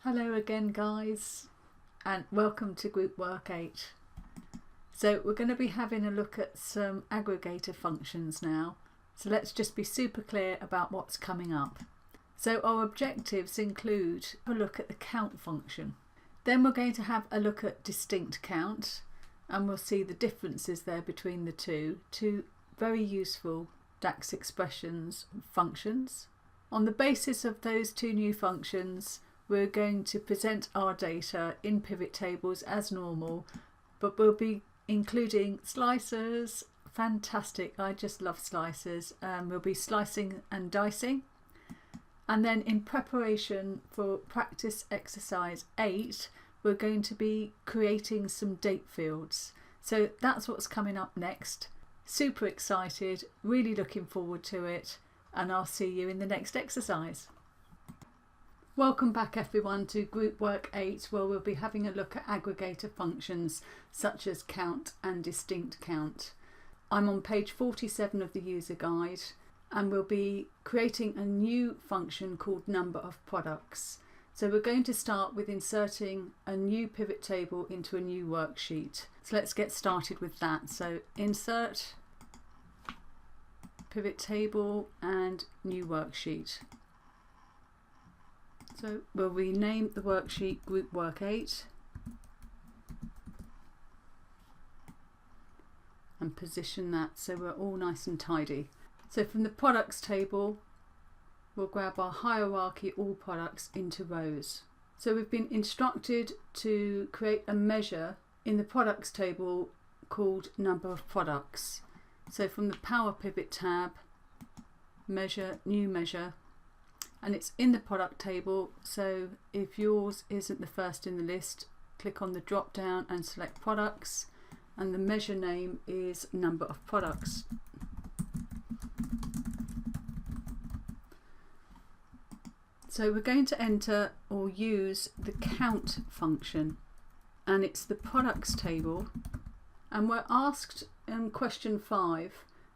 Hello again guys, and welcome to Group Work 8. So we're going to be having a look at some aggregator functions now. So let's just be super clear about what's coming up. So our objectives include a look at the count function. Then we're going to have a look at distinct count, and we'll see the differences there between the two very useful DAX expressions and functions. On the basis of those two new functions, we're going to present our data in pivot tables as normal, but we'll be including slicers. Fantastic, I just love slicers. We'll be slicing and dicing. And then in preparation for practice exercise 8, we're going to be creating some date fields. So that's what's coming up next. Super excited, really looking forward to it, and I'll see you in the next exercise. Welcome back everyone to Group Work 8, where we'll be having a look at aggregator functions such as count and distinct count. I'm on page 47 of the user guide, and we'll be creating a new function called number of products. So we're going to start with inserting a new pivot table into a new worksheet. So let's get started with that. So insert, pivot table and new worksheet. So we'll rename the worksheet Group Work 8 and position that so we're all nice and tidy. So from the products table, we'll grab our hierarchy all products into rows. So we've been instructed to create a measure in the products table called number of products. So from the PowerPivot tab, measure, new measure, and it's in the product table, so if yours isn't the first in the list, click on the drop down and select products, and the measure name is number of products. So we're going to enter or use the count function, and it's the products table, and we're asked in question 5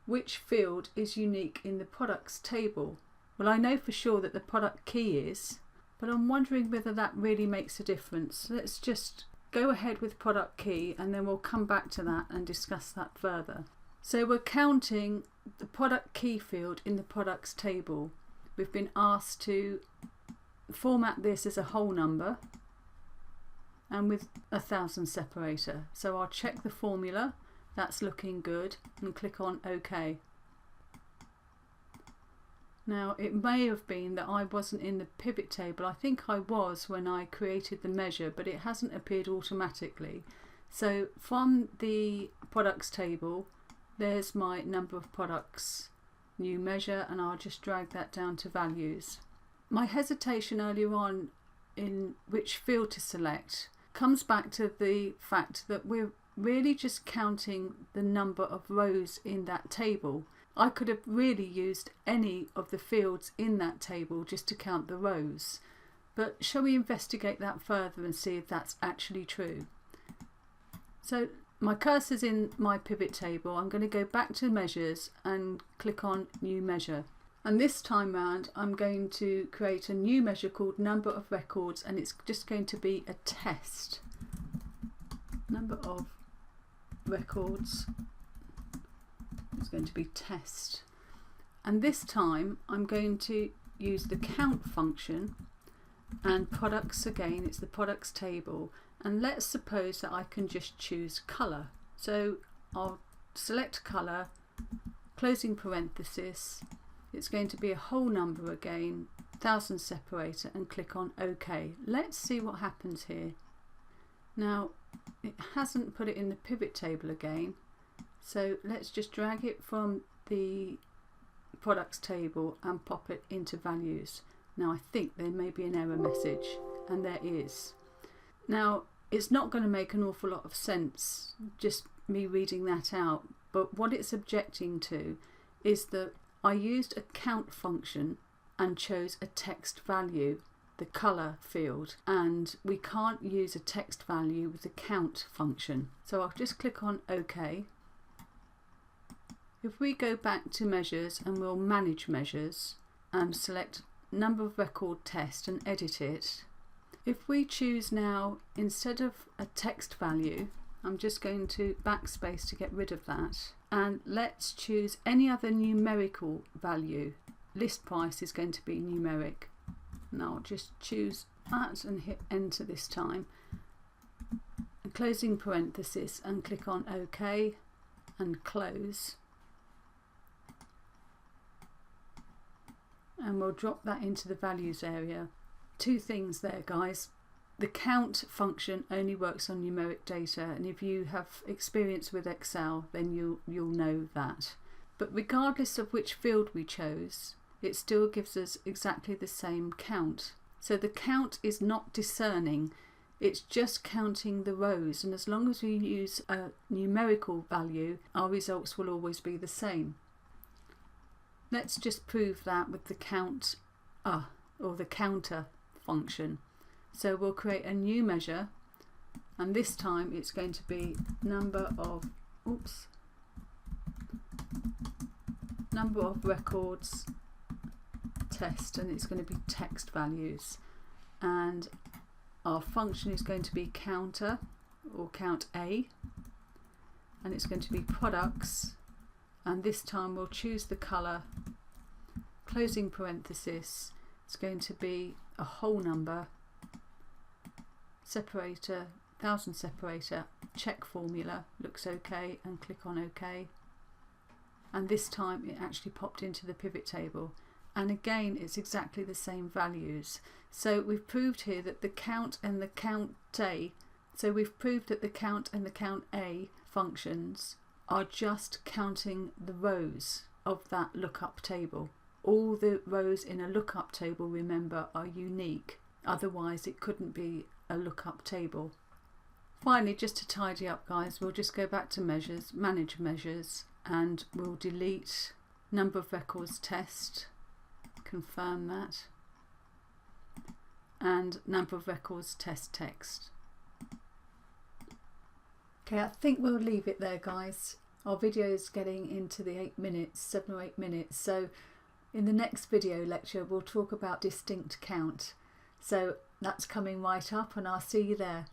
which field is unique in the products table. Well, I know for sure that the product key is, but I'm wondering whether that really makes a difference. Let's just go ahead with product key and then we'll come back to that and discuss that further. So we're counting the product key field in the products table. We've been asked to format this as a whole number and with 1000 separator. So I'll check the formula, that's looking good, and click on OK. Now it may have been that I wasn't in the pivot table. I think I was when I created the measure, but it hasn't appeared automatically. So from the products table, there's my number of products, new measure, and I'll just drag that down to values. My hesitation earlier on in which field to select comes back to the fact that we're really just counting the number of rows in that table. I could have really used any of the fields in that table just to count the rows, but shall we investigate that further and see if that's actually true? So my cursor's in my pivot table. I'm going to go back to measures and click on new measure, and this time round I'm going to create a new measure called number of records, and it's just going to be a test. Number of records is going to be test, and this time I'm going to use the count function and products again. It's the products table, and let's suppose that I can just choose color. So I'll select color, closing parenthesis, it's going to be a whole number again, 1000 separator, and click on OK. Let's see what happens here. Now it hasn't put it in the pivot table again, so let's just drag it from the products table and pop it into values. Now I think there may be an error message, and there is. Now it's not going to make an awful lot of sense just me reading that out, but what it's objecting to is that I used a count function and chose a text value, the color field, and we can't use a text value with the count function. So I'll just click on OK. If we go back to measures and we'll manage measures and select number of record test and edit it, If we choose now, instead of a text value, I'm just going to backspace to get rid of that, and let's choose any other numerical value. List price is going to be numeric. Now I'll just choose that and hit enter this time. And closing parenthesis and click on OK and close. And we'll drop that into the values area. Two things there, guys. The count function only works on numeric data, and if you have experience with Excel, then you'll know that. But regardless of which field we chose, it still gives us exactly the same count. So the count is not discerning, it's just counting the rows, and as long as we use a numerical value, our results will always be the same. Let's just prove that with the count or the counter function. So we'll create a new measure, and this time it's going to be number of records test, and it's going to be text values, and our function is going to be counter or count A, and it's going to be products, and this time we'll choose the color, closing parenthesis, it's going to be a whole number, separator, 1000 separator, check formula, looks okay, and click on OK. And this time it actually popped into the pivot table, and again it's exactly the same values. So we've proved here that the count and the count A, so we've proved that the count and the count A functions are just counting the rows of that lookup table. All the rows in a lookup table, remember, are unique, otherwise it couldn't be a lookup table. Finally, just to tidy up, guys, we'll just go back to measures, manage measures, and we'll delete number of records test, confirm that, and number of records test text. Okay, I think we'll leave it there, guys. Our video is getting into the 7 or 8 minutes, so in the next video lecture we'll talk about distinct count. So that's coming right up, and I'll see you there.